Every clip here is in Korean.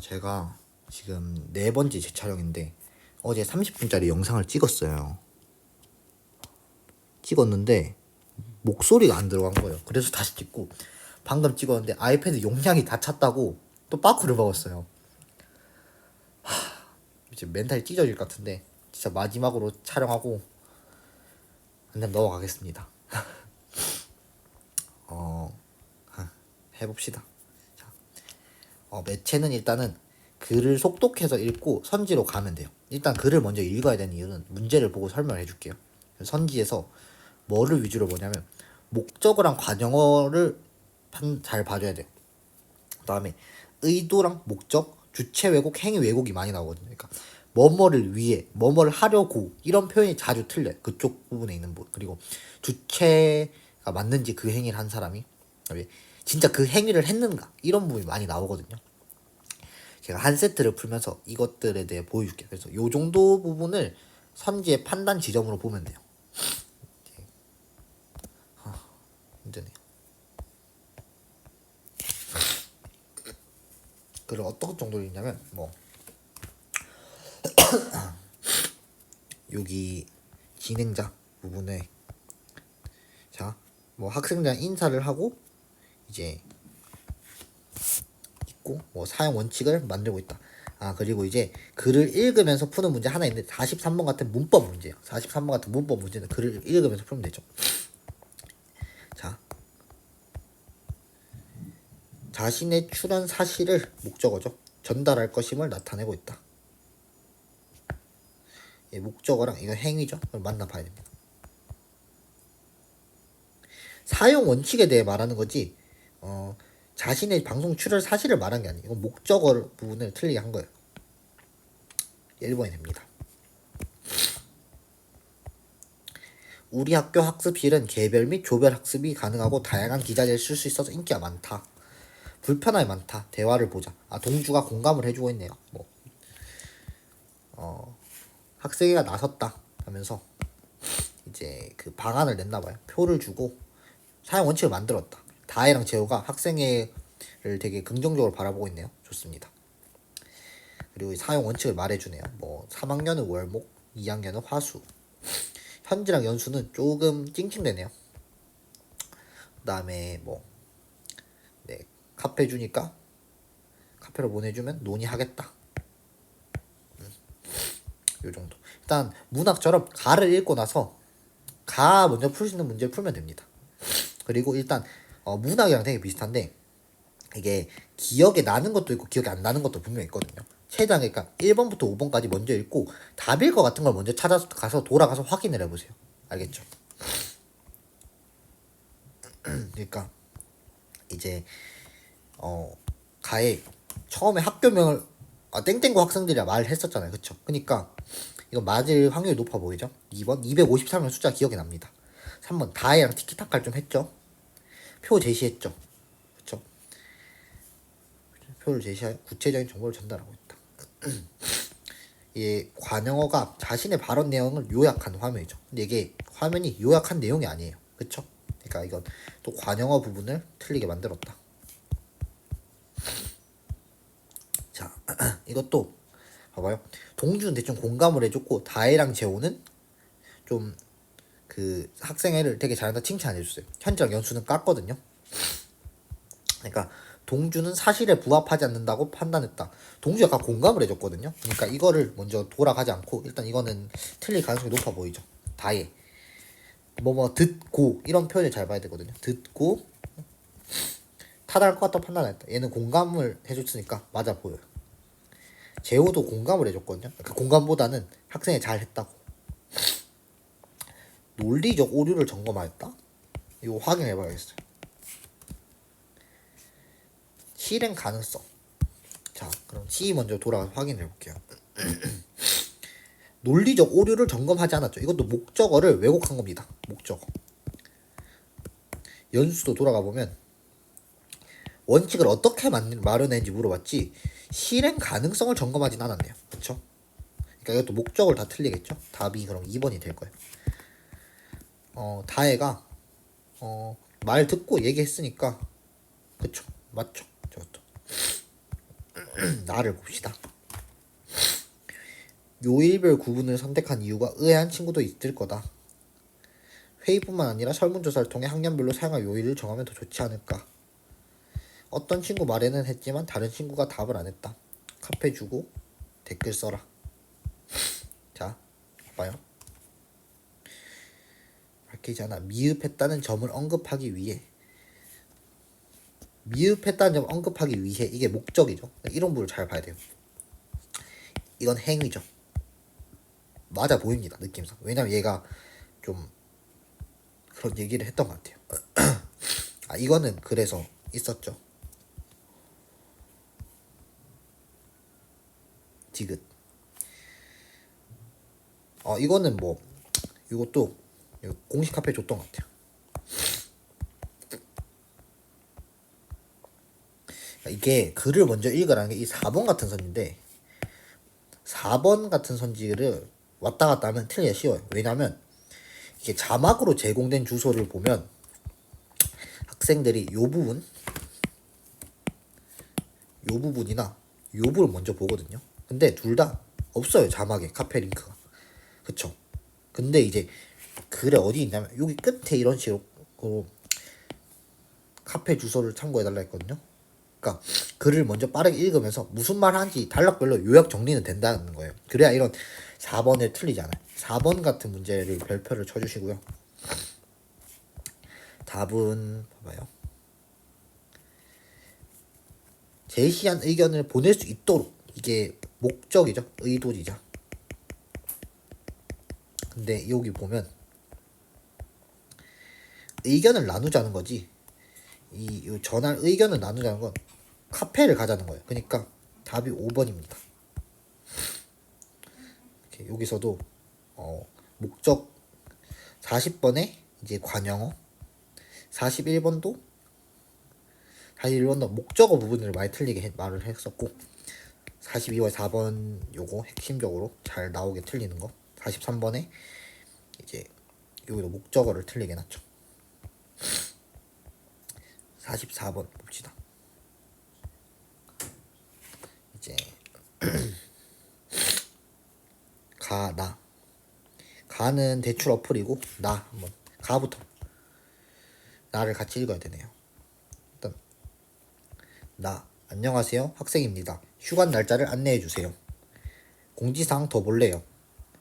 제가 지금 네 번째 재촬영인데 어제 30분짜리 영상을 찍었어요. 찍었는데 목소리가 안 들어간 거예요. 그래서 다시 찍고 방금 찍었는데 아이패드 용량이 다 찼다고 또 빠꾸를 먹었어요. 이제 멘탈이 찢어질 것 같은데 진짜 마지막으로 촬영하고 안되면 넘어가겠습니다. 해봅시다. 자, 매체는 일단은 글을 속독해서 읽고 선지로 가면 돼요. 일단 글을 먼저 읽어야 되는 이유는 문제를 보고 설명을 해줄게요. 선지에서 뭐를 위주로 보냐면 목적어랑 관용어를 잘 봐줘야 돼요. 그 다음에 의도랑 목적, 주체 왜곡, 행위 왜곡이 많이 나오거든요. 그러니까 뭐뭐를 위해, 뭐뭐를 하려고 이런 표현이 자주 틀려요. 그쪽 부분에 있는 부분. 그리고 주체가 맞는지 그 행위를 한 사람이 진짜 그 행위를 했는가 이런 부분이 많이 나오거든요. 제가 한 세트를 풀면서 이것들에 대해 보여줄게요. 그래서 요 정도 부분을 선지의 판단 지점으로 보면 돼요. 힘드네요. 그걸 어떤 정도로 있냐면 여기 진행자 부분에 학생들 인사를 하고 이제 있고 사용 원칙을 만들고 있다. 그리고 이제 글을 읽으면서 푸는 문제 하나 있는데 43번 같은 문법 문제예요. 43번 같은 문법 문제는 글을 읽으면서 풀면 되죠. 자, 자신의 출연 사실을 목적어죠. 전달할 것임을 나타내고 있다. 목적어랑 이거 행위죠. 그걸 만나봐야 됩니다. 사용 원칙에 대해 말하는 거지 자신의 방송 출연 사실을 말한 게 아니에요. 이건 목적어 부분을 틀리게 한 거예요. 1번이 됩니다. 우리 학교 학습실은 개별 및 조별 학습이 가능하고 다양한 기자재를 쓸 수 있어서 인기가 많다. 불편함이 많다. 대화를 보자. 동주가 공감을 해주고 있네요. 학생회가 나섰다 하면서 이제 그 방안을 냈나봐요. 표를 주고 사용 원칙을 만들었다. 다혜랑 재호가 학생회를 되게 긍정적으로 바라보고 있네요. 좋습니다. 그리고 사용 원칙을 말해주네요. 3학년은 월목, 2학년은 화수. 현지랑 연수는 조금 찡찡대네요. 그 다음에 카페 주니까 카페로 보내주면 논의하겠다. 요 정도. 일단 문학처럼 가를 읽고 나서 가 먼저 풀 수 있는 문제를 풀면 됩니다. 그리고 일단 문학이랑 되게 비슷한데 이게 기억에 나는 것도 있고 기억에 안 나는 것도 분명히 있거든요. 최장 그러니까 1번부터 5번까지 먼저 읽고 답일 것 같은 걸 먼저 찾아서 가서 돌아가서 확인을 해보세요. 알겠죠? 그러니까 이제 가에 처음에 학교명을 땡땡고 학생들이라 말을 했었잖아요. 그쵸? 그러니까 이거 맞을 확률이 높아 보이죠? 2번 253명 숫자 기억이 납니다. 3번 다혜랑 티키타카를 좀 했죠? 표 제시했죠? 그쵸? 표를 제시하여 구체적인 정보를 전달하고 있다. 이 관영어가 자신의 발언 내용을 요약한 화면이죠. 근데 이게 화면이 요약한 내용이 아니에요. 그쵸? 그러니까 이건 또 관영어 부분을 틀리게 만들었다. 자, 이것도 봐봐요. 동주는 대충 공감을 해줬고 다혜랑 재호는 좀 그 학생회를 되게 잘한다 칭찬 해줬어요. 현지랑 연수는 깠거든요. 그러니까 동주는 사실에 부합하지 않는다고 판단했다. 동주가 약간 공감을 해줬거든요. 그러니까 이거를 먼저 돌아가지 않고 일단 이거는 틀릴 가능성이 높아 보이죠. 다혜 듣고 이런 표현을 잘 봐야 되거든요. 듣고 타당할 것 같다 판단했다. 얘는 공감을 해줬으니까 맞아 보여요. 재호도 공감을 해줬거든요. 그러니까 공감보다는 학생이 잘 했다고. 논리적 오류를 점검하였다? 이거 확인해봐야겠어요. 실행 가능성. 자, 그럼 C 먼저 돌아가서 확인해볼게요. 논리적 오류를 점검하지 않았죠. 이것도 목적어를 왜곡한 겁니다. 목적어. 연수도 돌아가 보면 원칙을 어떻게 마련했는지 물어봤지 실행 가능성을 점검하진 않았네요. 그쵸? 그러니까 이것도 목적을 다 틀리겠죠? 답이 그럼 2번이 될 거예요. 다혜가 말 듣고 얘기했으니까 그쵸? 맞죠? 저것도. 나를 봅시다. 요일별 구분을 선택한 이유가 의아한 친구도 있을 거다. 회의뿐만 아니라 설문조사를 통해 학년별로 사용할 요일을 정하면 더 좋지 않을까. 어떤 친구 말에는 했지만 다른 친구가 답을 안 했다. 카페 주고 댓글 써라. 자, 봐요. 밝히지 않아. 미흡했다는 점을 언급하기 위해. 미흡했다는 점을 언급하기 위해. 이게 목적이죠. 이런 부분을 잘 봐야 돼요. 이건 행위죠. 맞아 보입니다. 느낌상. 왜냐면 얘가 좀 그런 얘기를 했던 것 같아요. 아, 이거는 그래서 있었죠. 디귿. 이거는 뭐 이것도 공식 카페 줬던 것 같아요. 이게 글을 먼저 읽으라는 게 이 4번 같은 선지인데 4번 같은 선지를 왔다 갔다 하면 틀리기가 쉬워요. 왜냐면 이게 자막으로 제공된 주소를 보면 학생들이 요 부분이나 요 부분을 먼저 보거든요. 근데 둘 다 없어요. 자막에 카페 링크가. 그쵸? 근데 이제 글에 어디 있냐면 여기 끝에 이런 식으로 카페 주소를 참고해달라 했거든요. 그러니까 글을 먼저 빠르게 읽으면서 무슨 말 하는지 단락별로 요약 정리는 된다는 거예요. 그래야 이런 4번에 틀리지 않아요. 4번 같은 문제를 별표를 쳐주시고요. 답은 봐봐요. 제시한 의견을 보낼 수 있도록. 이게 목적이죠. 의도지죠. 근데 여기 보면 의견을 나누자는 거지. 이 전할 의견을 나누자는 건 카페를 가자는 거예요. 그러니까 답이 5번입니다. 여기서도 목적 40번에 이제 관영어, 41번도 목적어 부분을 많이 틀리게 말을 했었고 42번 4번 요거 핵심적으로 잘 나오게 틀리는 거. 43번에 이제 여기도 목적어를 틀리게 놨죠. 44번 봅시다. 이제 나. 가는 대출 어플이고 나 한번 가부터 나를 같이 읽어야 되네요. 일단 나. 안녕하세요. 학생입니다. 휴가 날짜를 안내해 주세요. 공지사항 더 볼래요.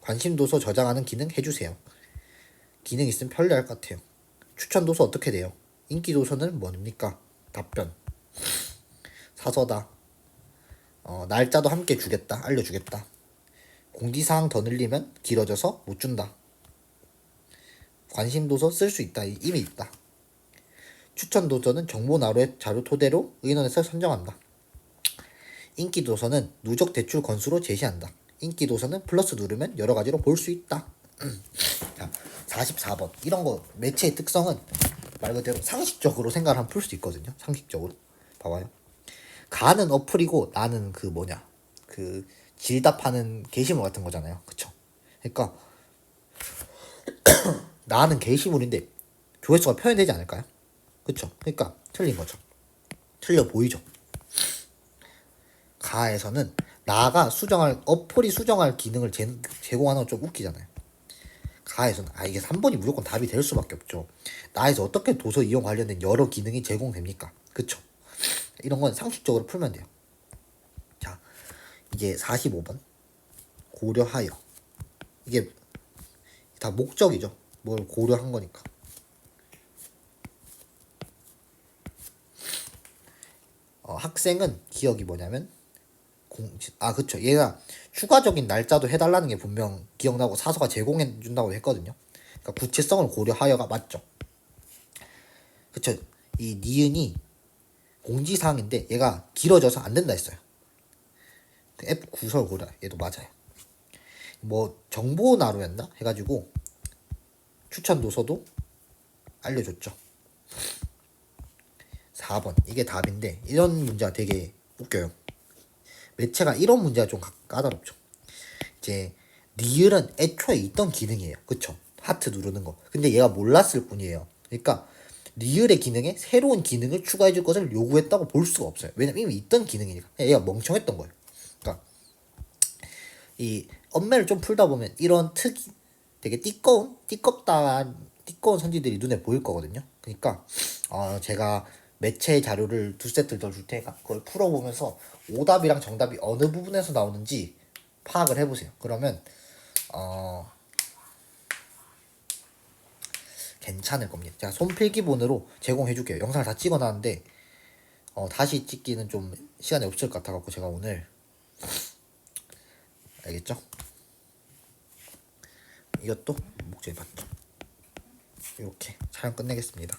관심 도서 저장하는 기능 해주세요. 기능 있으면 편리할 것 같아요. 추천 도서 어떻게 돼요? 인기 도서는 뭡니까? 답변. 사서다. 날짜도 함께 주겠다. 알려주겠다. 공지사항 더 늘리면 길어져서 못 준다. 관심 도서 쓸 수 있다. 이미 있다. 추천 도서는 정보 자료 토대로 의논해서 선정한다. 인기 도서는 누적 대출 건수로 제시한다. 인기 도서는 플러스 누르면 여러 가지로 볼 수 있다. 자, 44번. 이런 거 매체의 특성은 말 그대로 상식적으로 생각을 하면 풀 수 있거든요. 상식적으로. 봐봐요. 가는 어플이고 나는 그 질답하는 게시물 같은 거잖아요. 그쵸? 그러니까 나는 게시물인데 조회수가 표현되지 않을까요? 그쵸? 그러니까 틀린 거죠. 틀려 보이죠? 가에서는 나가 어플이 수정할 기능을 제공하는 건 좀 웃기잖아요. 가에서는 이게 3번이 무조건 답이 될 수밖에 없죠. 나에서 어떻게 도서 이용 관련된 여러 기능이 제공됩니까? 그쵸? 이런 건 상식적으로 풀면 돼요. 자, 이제 45번 고려하여. 이게 다 목적이죠. 뭘 고려한 거니까. 학생은 기억이 뭐냐면 그쵸. 얘가 추가적인 날짜도 해달라는 게 분명 기억나고 사서가 제공해준다고 했거든요. 그러니까 구체성을 고려하여가 맞죠. 그쵸. 이 니은이 공지사항인데 얘가 길어져서 안 된다 했어요. F 구설 고려. 얘도 맞아요. 뭐 정보나루였나 해가지고 추천 도서도 알려줬죠. 4번 이게 답인데 이런 문제가 되게 웃겨요. 매체가 이런 문제가 좀 까다롭죠. 이제 리을은 애초에 있던 기능이에요. 그쵸? 하트 누르는 거. 근데 얘가 몰랐을 뿐이에요. 그러니까 리을의 기능에 새로운 기능을 추가해 줄 것을 요구했다고 볼 수가 없어요. 왜냐면 이미 있던 기능이니까. 얘가 멍청했던 거예요. 그러니까 이 엄매를 좀 풀다 보면 이런 되게 띠꺼운 선지들이 눈에 보일 거거든요. 그러니까 제가 매체 자료를 두 세트를 더 줄 테니까 그걸 풀어보면서 오답이랑 정답이 어느 부분에서 나오는지 파악을 해보세요. 그러면 괜찮을 겁니다. 제가 손필기본으로 제공해줄게요. 영상을 다 찍어놨는데 다시 찍기는 좀 시간이 없을 것 같아갖고 제가 오늘 알겠죠? 이것도 목적이 맞죠? 이렇게 촬영 끝내겠습니다.